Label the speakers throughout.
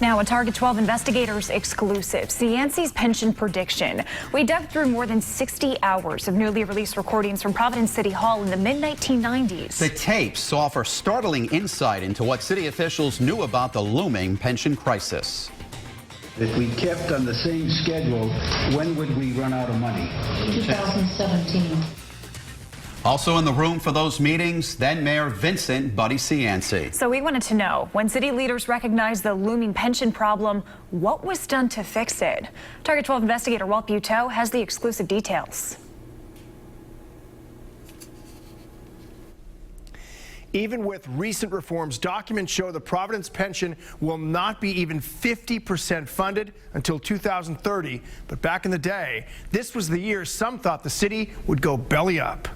Speaker 1: Now, a Target 12 investigators exclusive, Cianci's pension prediction. We dug through more than 60 hours of newly released recordings from Providence City Hall in the mid-1990s.
Speaker 2: The tapes offer startling insight into what city officials knew about the looming pension crisis.
Speaker 3: If we kept on the same schedule, when would we run out of money?
Speaker 4: 2017.
Speaker 2: Also in the room for those meetings, then Mayor Vincent Buddy Cianci.
Speaker 1: So we wanted to know, when city leaders recognized the looming pension problem, what was done to fix it? Target 12 investigator Walt Buteau has the exclusive details.
Speaker 5: Even with recent reforms, documents show the Providence pension will not be even 50% funded until 2030. But back in the day, this was the year some thought the city would go belly up.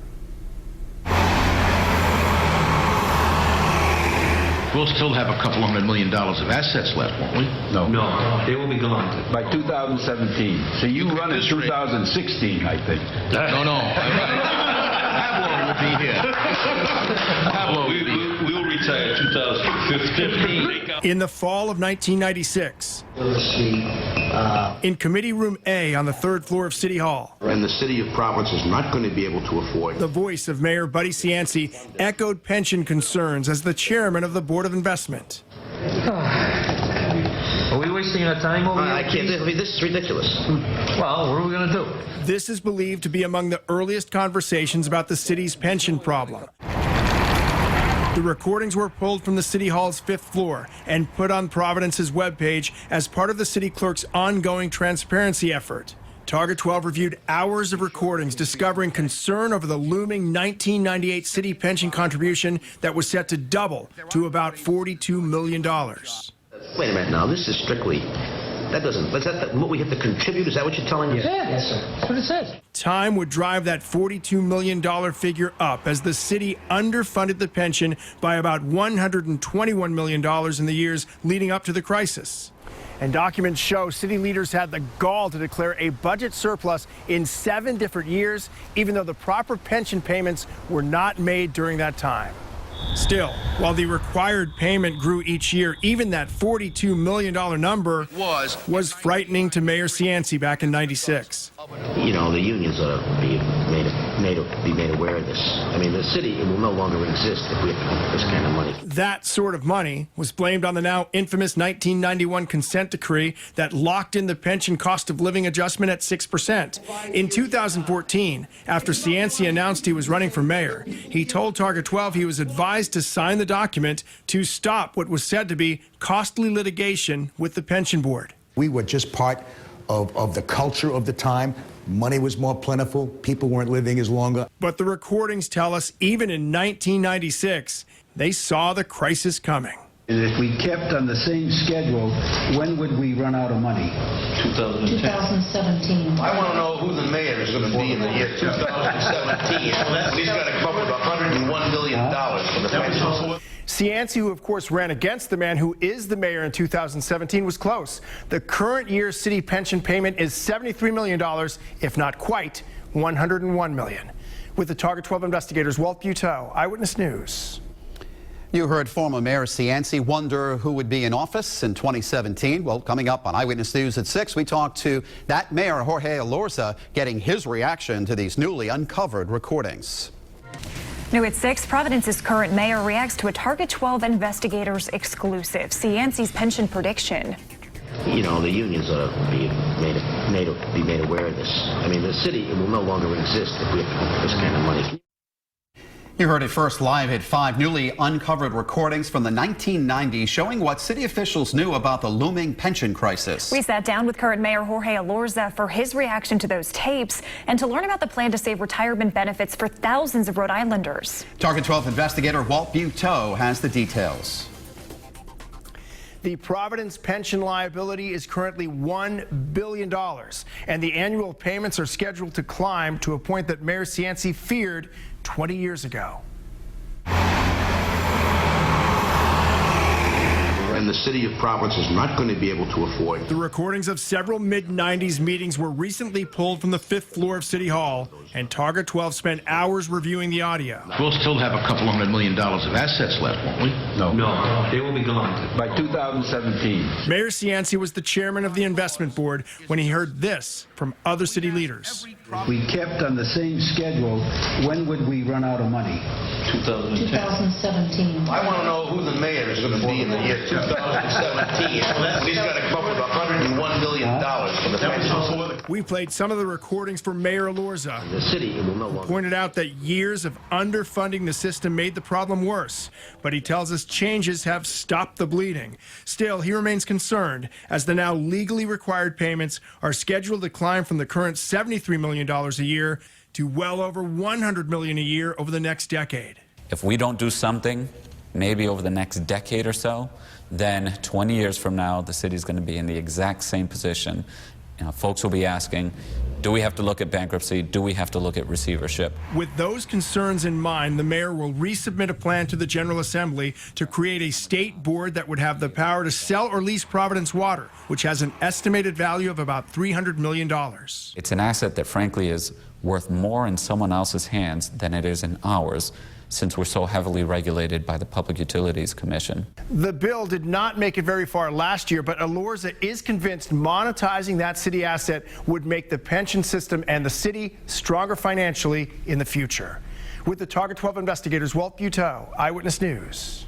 Speaker 6: We'll still have a couple $100 million of assets left, won't we?
Speaker 3: No,
Speaker 7: They will be gone.
Speaker 3: by 2017. So you run in 2016, I think.
Speaker 6: No. Pablo will be here. Pablo,
Speaker 7: We'll retire 2015.
Speaker 5: In the fall of 1996, in Committee Room A on the 3rd floor of City Hall,
Speaker 6: and the city of Providence is not going to be able to afford.
Speaker 5: the voice of Mayor Buddy Cianci echoed pension concerns as the chairman of the Board of Investment.
Speaker 7: Are we wasting our time over here?
Speaker 6: I can't. This is ridiculous.
Speaker 7: Well, what are we going to do?
Speaker 5: This is believed to be among the earliest conversations about the city's pension problem. The recordings were pulled from the City Hall's 5th floor and put on Providence's webpage as part of the city clerk's ongoing transparency effort. Target 12 reviewed hours of recordings, discovering concern over the looming 1998 city pension contribution that was set to double to about $42 million.
Speaker 6: Wait a minute now. This is strictly. That doesn't. Is that what we have to contribute? Is that what you're telling us?
Speaker 7: Yes, sir. That's what it says.
Speaker 5: Time would drive that $42 million figure up as the city underfunded the pension by about $121 million in the years leading up to the crisis. And documents show city leaders had the gall to declare a budget surplus in 7 different years, even though the proper pension payments were not made during that time. Still, while the required payment grew each year, even that $42 million number was frightening to Mayor Cianci back in '96.
Speaker 6: You know, the unions ought to be made aware of this. I mean, the city will no longer exist if we have to put this kind of money.
Speaker 5: That sort of money was blamed on the now infamous 1991 consent decree that locked in the pension cost of living adjustment at 6%. In 2014, after Cianci announced he was running for mayor, he told Target 12 he was advised to sign the document to stop what was said to be costly litigation with the pension board.
Speaker 8: We were just part of the culture of the time. Money was more plentiful. People weren't living as longer.
Speaker 5: But the recordings tell us even in 1996, they saw the crisis coming.
Speaker 3: If we kept on the same schedule, when would we run out of money?
Speaker 4: 2017.
Speaker 6: I want to know who the mayor is going to be in the year 2017. He's got to come up with $101 million for the pension.
Speaker 5: Cianci, who of course ran against the man who is the mayor in 2017, was close. The current year's city pension payment is $73 million, if not quite $101 million. With the Target 12 investigators, Walt Buteau, Eyewitness News.
Speaker 2: You heard former Mayor Cianci wonder who would be in office in 2017. Well, coming up on Eyewitness News at 6, we talk to that Mayor, Jorge Elorza, getting his reaction to these newly uncovered recordings.
Speaker 1: New at 6, Providence's current mayor reacts to a Target 12 investigators exclusive, Cianci's pension prediction.
Speaker 6: You know, the unions ought to be made aware of this. I mean, the city will no longer exist if we have to put this kind of money.
Speaker 2: You heard it first live at 5. Newly uncovered recordings from the 1990s showing what city officials knew about the looming pension crisis.
Speaker 1: We sat down with current Mayor Jorge Elorza for his reaction to those tapes and to learn about the plan to save retirement benefits for thousands of Rhode Islanders.
Speaker 2: Target 12 investigator Walt Buteau has the details.
Speaker 5: The Providence pension liability is currently $1 billion, and the annual payments are scheduled to climb to a point that Mayor Cianci feared 20 years ago.
Speaker 6: and the city of Providence is not going to be able to afford.
Speaker 5: The recordings of several mid-90s meetings were recently pulled from the 5th floor of City Hall, and Target 12 spent hours reviewing the audio.
Speaker 7: We'll still have a couple $100 million of assets left, won't we? No, they will be gone by 2017.
Speaker 5: Mayor Cianci was the chairman of the investment board when he heard this from other city leaders.
Speaker 3: If we kept on the same schedule, when would we run out of money?
Speaker 4: 2017.
Speaker 6: I want to know who the mayor is going to be in the year 2017. He's got to come up with $101 million for the pension.
Speaker 5: We played some of the recordings for Mayor Alorza.
Speaker 6: The city will no longer.
Speaker 5: Pointed out that years of underfunding the system made the problem worse, but he tells us changes have stopped the bleeding. Still, he remains concerned as the now legally required payments are scheduled to climb from the current $73 million a year to well over $100 million a year over the next decade.
Speaker 9: If we don't do something, maybe over the next decade or so, then 20 years from now, the city's going to be in the exact same position. You know, folks will be asking, do we have to look at bankruptcy? Do we have to look at receivership?
Speaker 5: With those concerns in mind, the mayor will resubmit a plan to the General Assembly to create a state board that would have the power to sell or lease Providence water, which has an estimated value of about $300 million.
Speaker 9: It's an asset that, frankly, is worth more in someone else's hands than it is in ours, since we're so heavily regulated by the Public Utilities Commission.
Speaker 5: The bill did not make it very far last year, but Alorza is convinced monetizing that city asset would make the pension system and the city stronger financially in the future. With the Target 12 investigators, Walt Buteau, Eyewitness News.